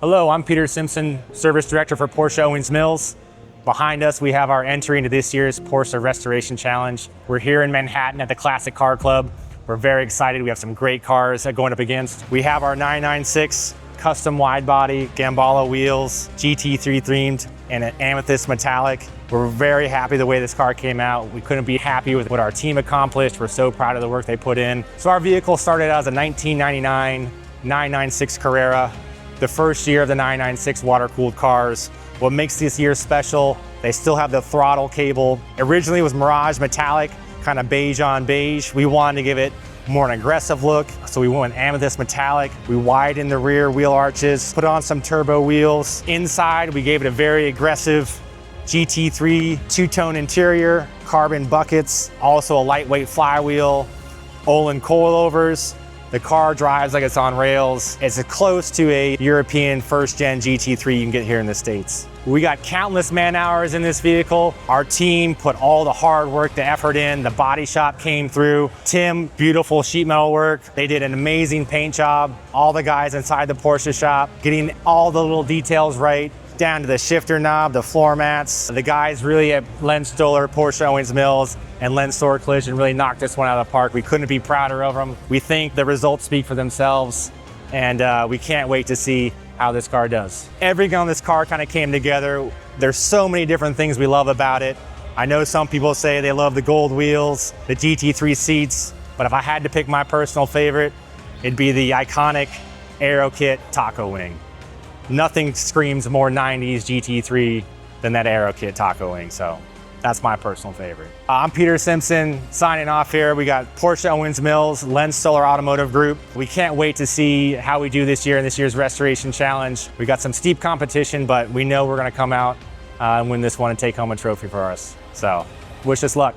Hello, I'm Peter Simpson, Service Director for Porsche Owings Mills. Behind us, we have our entry into this year's Porsche Restoration Challenge. We're here in Manhattan at the Classic Car Club. We're very excited. We have some great cars going up against. We have our 996 custom wide body Gambala wheels, GT3 themed, and an amethyst metallic. We're very happy the way this car came out. We couldn't be happy with what our team accomplished. We're so proud of the work they put in. So our vehicle started out as a 1999 996 Carrera, the first year of the 996 water-cooled cars. What makes this year special, they still have the throttle cable. Originally it was Mirage metallic, kind of beige on beige. We wanted to give it more an aggressive look, so we went amethyst metallic. We widened the rear wheel arches, put on some turbo wheels. Inside, we gave it a very aggressive GT3 two-tone interior, carbon buckets, also a lightweight flywheel, Olin coilovers. The car drives like it's on rails. It's as close to a European first-gen GT3 you can get here in the States. We got countless man hours in this vehicle. Our team put all the hard work, the effort in. The body shop came through. Tim, beautiful sheet metal work. They did an amazing paint job. All the guys inside the Porsche shop, getting all the little details right, down to the shifter knob, the floor mats. The guys really at Len Stoller, Porsche Owings Mills, and Len Stoller Collision really knocked this one out of the park. We couldn't be prouder of them. We think the results speak for themselves, and we can't wait to see how this car does. Everything on this car kind of came together. There's so many different things we love about it. I know some people say they love the gold wheels, the GT3 seats, but if I had to pick my personal favorite, it'd be the iconic Aero Kit taco wing. Nothing screams more 90s GT3 than that Aero Kit taco wing, so that's my personal favorite. I'm Peter Simpson, signing off here. We got Porsche Owings Mills, Len Stoller Automotive Group. We can't wait to see how we do this year in this year's Restoration Challenge. We got some steep competition, but we know we're gonna come out and win this one and take home a trophy for us. So, wish us luck.